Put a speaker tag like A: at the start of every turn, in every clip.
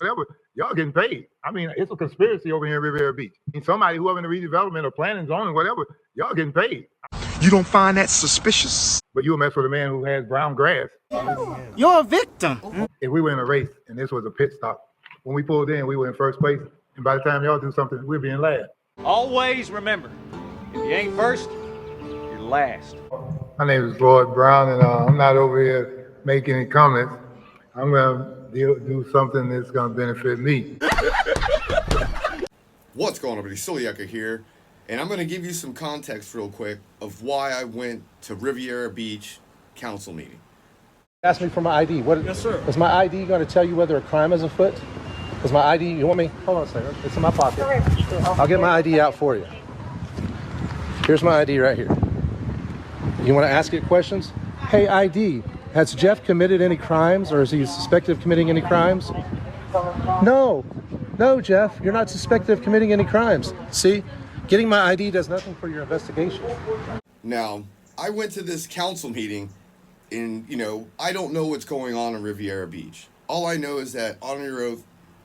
A: whatever, y'all getting paid. I mean, it's a conspiracy over here in Riviera Beach. And somebody, whoever in the redevelopment or planning, zoning, whatever, y'all getting paid.
B: You don't find that suspicious?
A: But you'll mess with a man who has brown grass.
C: You're a victim.
A: If we were in a race and this was a pit stop, when we pulled in, we were in first place. And by the time y'all do something, we're being last.
D: Always remember, if you ain't first, you're last.
A: My name is Lloyd Brown, and I'm not over here making any comments. I'm going to do something that's going to benefit me.
E: What's going on, everybody? Celiaca here, and I'm going to give you some context real quick of why I went to Riviera Beach council meeting.
F: Ask me for my ID.
D: Yes, sir.
F: Is my ID going to tell you whether a crime is afoot? Is my ID, you want me? Hold on a second. It's in my pocket. I'll get my ID out for you. Here's my ID right here. You want to ask it questions? Hey, ID, has Jeff committed any crimes, or is he suspected of committing any crimes? No, Jeff, you're not suspected of committing any crimes. See, getting my ID does nothing for your investigation.
E: Now, I went to this council meeting, and, I don't know what's going on in Riviera Beach. All I know is that, on your oath,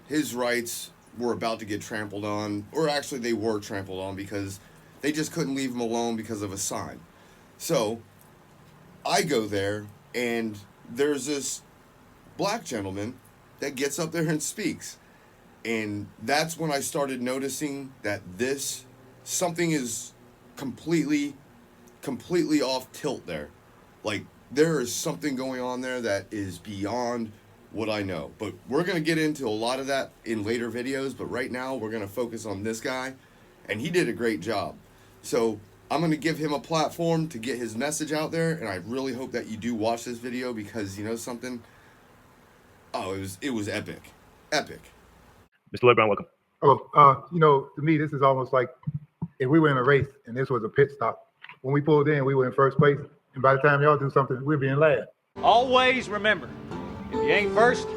E: his rights were about to get trampled on, or actually they were trampled on because they just couldn't leave him alone because of a sign. So, I go there, and there's this black gentleman that gets up there and speaks. And that's when I started noticing that something is completely off tilt there. Like, there is something going on there that is beyond what I know. But we're going to get into a lot of that in later videos, but right now we're going to focus on this guy, and he did a great job. So I'm going to give him a platform to get his message out there, and I really hope that you do watch this video because, you know something? Oh, it was epic. Epic.
G: Mr. Lloyd Brown, welcome.
A: To me, this is almost like if we were in a race and this was a pit stop. When we pulled in, we were in first place, and by the time y'all do something, we're being last.
D: Always remember, if you ain't first,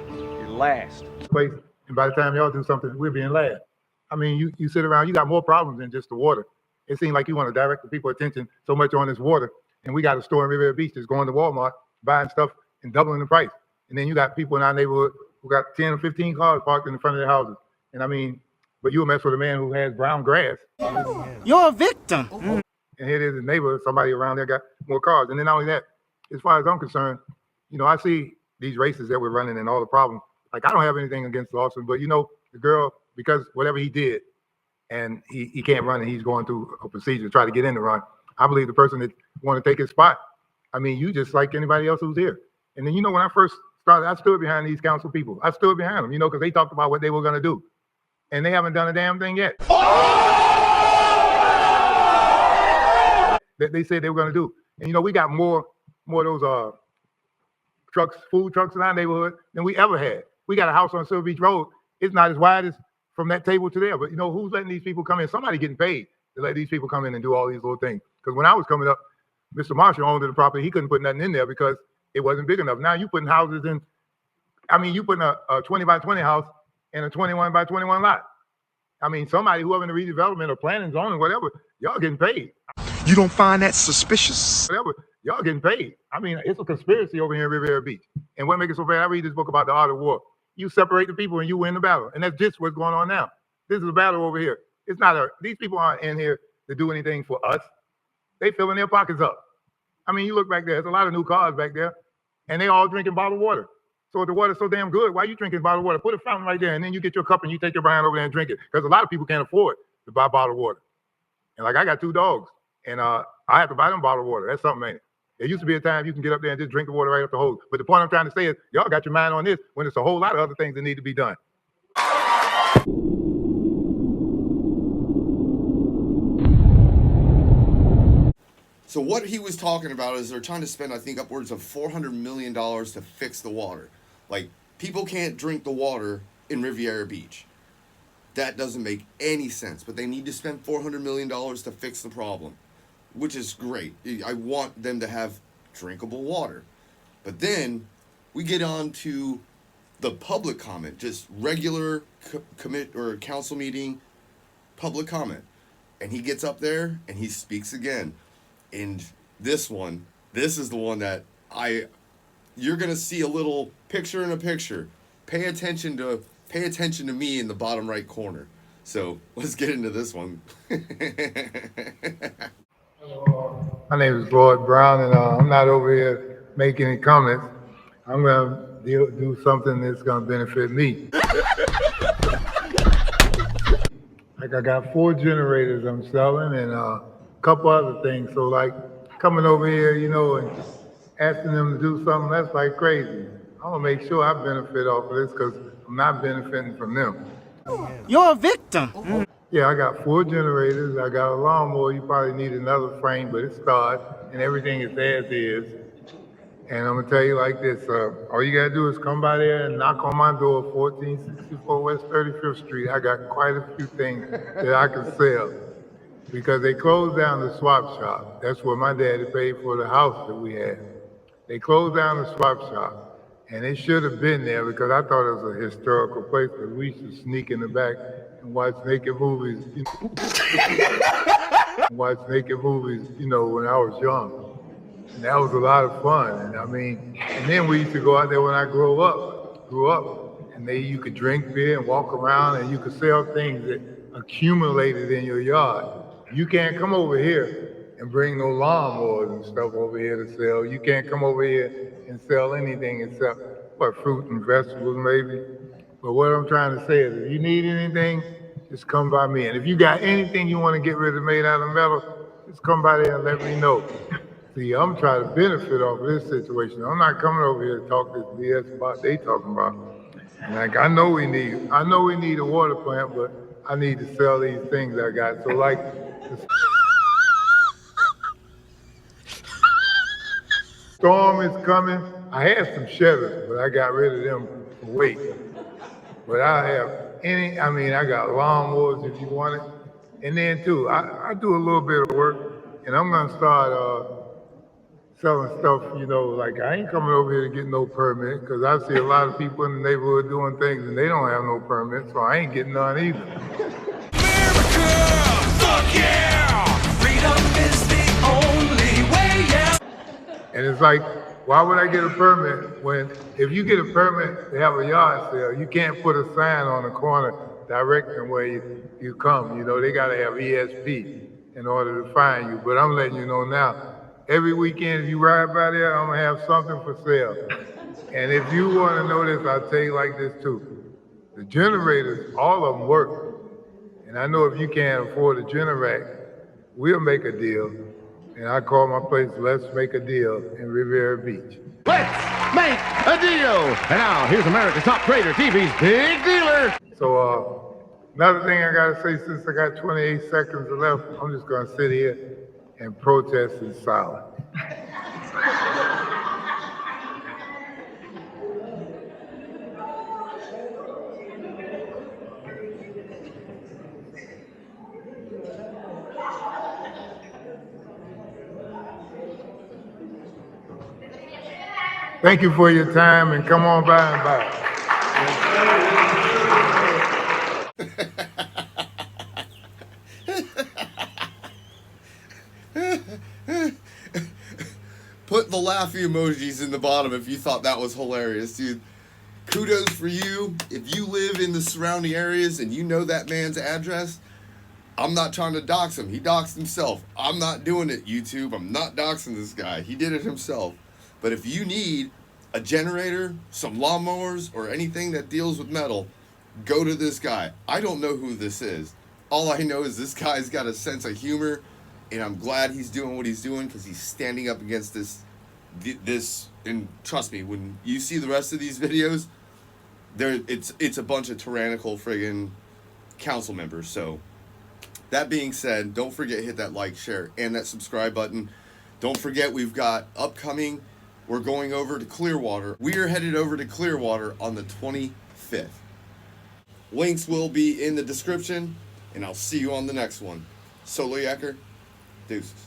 D: you're last.
A: And by the time y'all do something, we're being last. I mean, you sit around, you got more problems than just the water. It seems like you want to direct the people's attention so much on this water. And we got a store in Riviera Beach that's going to Walmart, buying stuff and doubling the price. And then you got people in our neighborhood who got 10 or 15 cars parked in front of their houses. And I mean, but you'll mess with a man who has brown grass.
C: You're a victim.
A: And here it is, a neighbor, somebody around there got more cars. And then not only that, as far as I'm concerned, I see these races that we're running and all the problems. Like, I don't have anything against Lawson, but the girl, because whatever he did, and he can't run, and he's going through a procedure to try to get in the run. I believe the person that want to take his spot, I mean, you just like anybody else who's here. And then, when I first started, I stood behind these council people. I stood behind them, because they talked about what they were going to do. And they haven't done a damn thing yet. That they said they were going to do. And, we got more of those food trucks in our neighborhood than we ever had. We got a house on Silver Beach Road. It's not as wide as from that table to there. But, who's letting these people come in? Somebody getting paid to let these people come in and do all these little things. Because when I was coming up, Mr. Marshall owned the property. He couldn't put nothing in there because it wasn't big enough. Now you putting houses in. I mean, you putting a 20 by 20 house in a 21 by 21 lot. I mean, somebody, whoever in the redevelopment or planning, zoning, whatever, y'all getting paid.
B: You don't find that suspicious?
A: Whatever, y'all getting paid. I mean, it's a conspiracy over here in Riviera Beach. And what makes it so bad, I read this book about the art of war. You separate the people and you win the battle. And that's just what's going on now. This is a battle over here. It's not these people aren't in here to do anything for us. They filling their pockets up. I mean, you look back there, there's a lot of new cars back there, and they all drinking bottled water. So if the water's so damn good, why are you drinking bottled water? Put a fountain right there, and then you get your cup and you take your behind over there and drink it. Because a lot of people can't afford to buy bottled water. And like, I got 2 dogs, and I have to buy them bottled water. That's something, ain't it? There used to be a time you can get up there and just drink the water right off the hose. But the point I'm trying to say is, y'all got your mind on this when there's a whole lot of other things that need to be done.
E: So what he was talking about is they're trying to spend, I think, upwards of $400 million to fix the water. Like, people can't drink the water in Riviera Beach. That doesn't make any sense. But they need to spend $400 million to fix the problem, which is great. I want them to have drinkable water. But then we get on to the public comment, just regular council meeting public comment. And he gets up there and he speaks again. And this is the one that you're going to see a little picture in a picture. Pay attention to pay attention to me in the bottom right corner. So let's get into this one.
A: My name is Lloyd Brown, and I'm not over here making any comments. I'm going to do something that's going to benefit me. Like I got 4 generators I'm selling and a couple other things. So like coming over here, you know, and asking them to do something, that's like crazy. I want to make sure I benefit off of this because I'm not benefiting from them.
C: You're a victim.
A: Yeah, I got 4 generators. I got a lawnmower. You probably need another frame, but it's started and everything is as is. And I'm gonna tell you like this, all you gotta do is come by there and knock on my door, 1464 West 35th Street. I got quite a few things that I can sell because they closed down the swap shop. That's where my daddy paid for the house that we had. They closed down the swap shop and it should have been there because I thought it was a historical place because we used to sneak in the back and watch naked movies, you know, when I was young. And that was a lot of fun. And I mean, and then we used to go out there when I grew up, and you could drink beer and walk around and you could sell things that accumulated in your yard. You can't come over here and bring no lawnmowers and stuff over here to sell. You can't come over here and sell anything except, what, fruit and vegetables maybe. But what I'm trying to say is if you need anything, just come by me. And if you got anything you want to get rid of made out of metal, just come by there and let me know. See, I'm trying to benefit off of this situation. I'm not coming over here to talk this BS about they talking about. And like I know we need a water plant, but I need to sell these things I got. So like the storm is coming. I had some shutters, but I got rid of them for weight. But I have I got lawnmowers if you want it. And then too, I do a little bit of work and I'm gonna start selling stuff, you know, like I ain't coming over here to get no permit because I see a lot of people in the neighborhood doing things and they don't have no permit, so I ain't getting none either.
H: America, fuck yeah! Freedom is the only way, yeah!
A: And it's like, why would I get a permit when, if you get a permit to have a yard sale, you can't put a sign on the corner directing where you come. You know, they gotta have ESP in order to find you. But I'm letting you know now, every weekend, if you ride by there, I'm gonna have something for sale. And if you wanna know this, I'll tell you like this too. The generators, all of them work. And I know if you can't afford a generator, we'll make a deal. And I call my place Let's Make a Deal in Riviera Beach.
I: Let's make a deal! And now, here's America's Top Trader TV's big dealer.
A: So another thing I gotta say, since I got 28 seconds left, I'm just gonna sit here and protest in silence. Thank you for your time and come on by and buy.
E: Put the laughy emojis in the bottom if you thought that was hilarious, dude. Kudos for you. If you live in the surrounding areas and you know that man's address, I'm not trying to dox him. He doxed himself. I'm not doing it, YouTube. I'm not doxing this guy. He did it himself. But if you need a generator, some lawnmowers, or anything that deals with metal, go to this guy. I don't know who this is. All I know is this guy's got a sense of humor, and I'm glad he's doing what he's doing because he's standing up against this. And trust me, when you see the rest of these videos, it's a bunch of tyrannical friggin' council members. So that being said, don't forget, hit that like, share, and that subscribe button. Don't forget, we've got upcoming, we're going over to Clearwater. We are headed over to Clearwater on the 25th. Links will be in the description, and I'll see you on the next one. Solo Yacker, deuces.